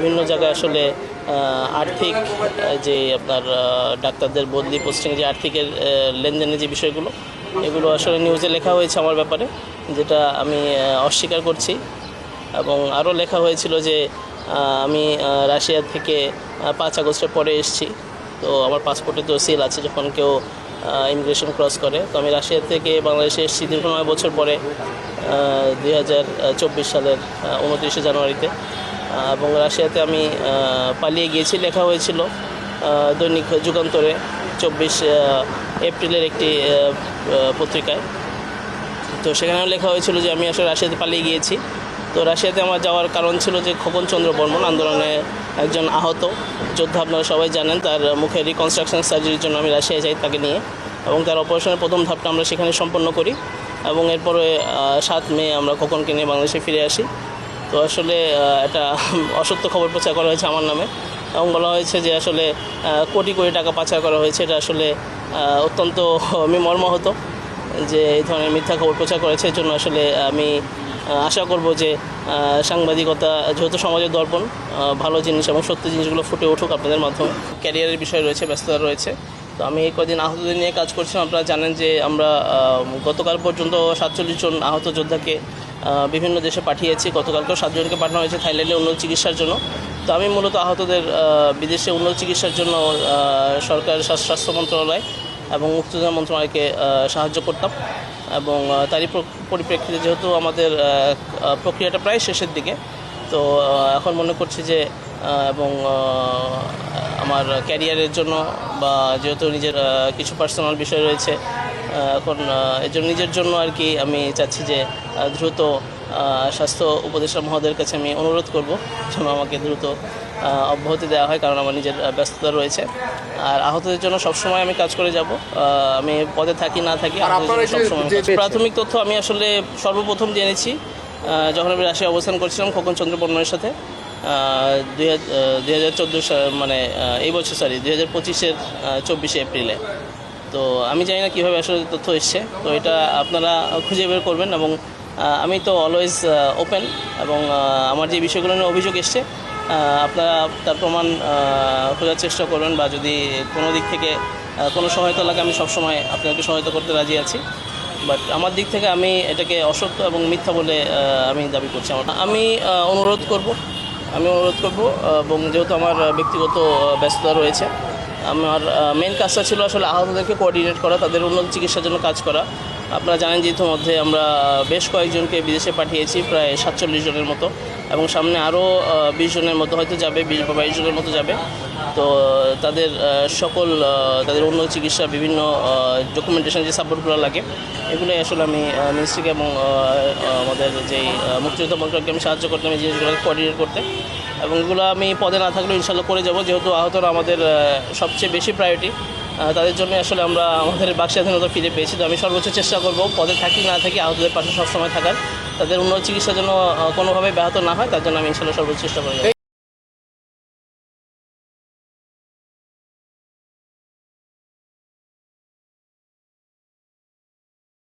বিভিন্ন জায়গায় আসলে আর্থিক যে আপনার ডাক্তারদের বদলি পোস্টিং যে আর্থিকের লেনদেনের যে বিষয়গুলো এগুলো আসলে নিউজে লেখা হয়েছে আমার ব্যাপারে, যেটা আমি অস্বীকার করছি। এবং আরও লেখা হয়েছিল যে আমি রাশিয়া থেকে 5 আগস্টের পরে এসেছি, তো আমার পাসপোর্টে তো সিল আছে যখন কেউ ইমিগ্রেশন ক্রস করে। তো আমি রাশিয়া থেকে বাংলাদেশে এসেছি দীর্ঘ 9 বছর পরে 2024 সালের 29শে জানুয়ারিতে। এবং রাশিয়াতে আমি পালিয়ে গিয়েছি লেখা হয়েছিল দৈনিক যুগান্তরে 24 এপ্রিলের একটি পত্রিকায়। তো সেখানেও লেখা হয়েছিল যে আমি আসলে রাশিয়াতে পালিয়ে গিয়েছি। তো রাশিয়াতে আমার যাওয়ার কারণ ছিল যে খোকন চন্দ্র বর্মন আন্দোলনে একজন আহত যোদ্ধা, আপনারা সবাই জানেন, তার মুখে রিকনস্ট্রাকশন সার্জারির জন্য আমি রাশিয়ায় যাই তাকে নিয়ে, এবং তার অপারেশনের প্রথম ধাপটা আমরা সেখানে সম্পন্ন করি। এবং এরপরে 7 মে আমরা খোকনকে নিয়ে বাংলাদেশে ফিরে আসি। তো আসলে একটা অসত্য খবর প্রচার করা হয়েছে আমার নামে, এবং বলা হয়েছে যে আসলে কোটি কোটি টাকা পাচার করা হয়েছে। এটা আসলে অত্যন্ত আমি মর্মাহত যে এই ধরনের মিথ্যা খবর প্রচার করেছে। এর জন্য আসলে আমি আশা করব যে সাংবাদিকতা যেহেতু সমাজের দর্পণ, ভালো জিনিস এবং সত্যি জিনিসগুলো ফুটে উঠুক আপনাদের মাধ্যমে। ক্যারিয়ারের বিষয় রয়েছে, ব্যস্ততা রয়েছে। তো আমি এই কদিন আহতদের নিয়ে কাজ করছিলাম। আপনারা জানেন যে আমরা গতকাল পর্যন্ত 47 জন আহত যোদ্ধাকে বিভিন্ন দেশে পাঠিয়েছি। গতকালকেও 7 জনকে পাঠানো হয়েছে থাইল্যান্ডে উন্নত চিকিৎসার জন্য। তো আমি মূলত আহতদের বিদেশে উন্নত চিকিৎসার জন্য সরকারের স্বাস্থ্য মন্ত্রণালয় এবং মুক্তিযোদ্ধা মন্ত্রণালয়কে সাহায্য করতাম। এবং তারই পরিপ্রেক্ষিতে যেহেতু আমাদের প্রক্রিয়াটা প্রায় শেষের দিকে, তো এখন মনে করছি যে এবং আমার ক্যারিয়ারের জন্য বা যেহেতু নিজের কিছু পার্সোনাল বিষয় রয়েছে এখন, এর জন্য নিজের জন্য আর কি আমি চাচ্ছি যে দ্রুত স্বাস্থ্য উপদেষ্টা মহোদয়ের কাছে আমি অনুরোধ করব যেন আমাকে দ্রুত অব্যাহতি দেওয়া হয়, কারণ আমার নিজের ব্যস্ততা রয়েছে। আর আহতদের জন্য সবসময় আমি কাজ করে যাব, আমি পদে থাকি না থাকি সবসময়। প্রাথমিক তথ্য আমি আসলে সর্বপ্রথম জেনেছি যখন আমি রাশিয়ায় অবস্থান করছিলাম খোকন চন্দ্র বর্মনের সাথে 2014 মানে এই বছর 2025-এর 24শে এপ্রিলে। তো আমি জানি না কীভাবে আসলে তথ্য এসছে, তো এটা আপনারা খুঁজে বের করবেন। এবং আমি তো অলওয়েজ ওপেন, এবং আমার যে বিষয়গুলো নিয়ে অভিযোগ এসছে আপনারা তার প্রমাণ খোঁজার চেষ্টা করবেন, বা যদি কোনো দিক থেকে কোনো সহায়তা লাগে আমি সবসময় আপনাকে সহায়তা করতে রাজি আছি। বাট আমার দিক থেকে আমি এটাকে অসত্য এবং মিথ্যা বলে আমি দাবি করছি। আমি অনুরোধ করব এবং যেহেতু আমার ব্যক্তিগত ব্যস্ততা রয়েছে, আমার মেন কাজটা ছিল আসলে আহতদেরকে কোঅর্ডিনেট করা, তাদের উন্নত চিকিৎসার জন্য কাজ করা। আপনারা জানেন যে ইতিমধ্যে আমরা বেশ কয়েকজনকে বিদেশে পাঠিয়েছি, প্রায় 47 জনের মতো, এবং সামনে আরও 20 জনের মতো হয়তো যাবে, 20 বা 22 জনের মতো যাবে। তো তাদের সকল তাদের উন্নত চিকিৎসা বিভিন্ন ডকুমেন্টেশন যে সাপোর্টগুলো লাগে এগুলোই আসলে আমি মিনিস্ট্রিকে এবং আমাদের যেই মুক্তিযোদ্ধা মন্ত্রণালয়কে আমি সাহায্য করতে, আমি জিনিসগুলোকে কোঅর্ডিনেট করতে, এবং এগুলো আমি পদে না থাকলেও ইনশাল্লাহ করে যাব। যেহেতু আহতরা আমাদের সবচেয়ে বেশি প্রায়োরিটি, তাদের জন্য আসলে আমরা আমাদের বাক স্বাধীনতা ফিরে পেয়েছি। তো আমি সর্বোচ্চ চেষ্টা করব পদে থাকি না থাকি আহতদের পাশে সবসময় থাকার, তাদের উন্নত চিকিৎসার জন্য কোনোভাবে ব্যাহত না হয় তার জন্য আমি ইনশাল্লাহ সর্বোচ্চ চেষ্টা করব।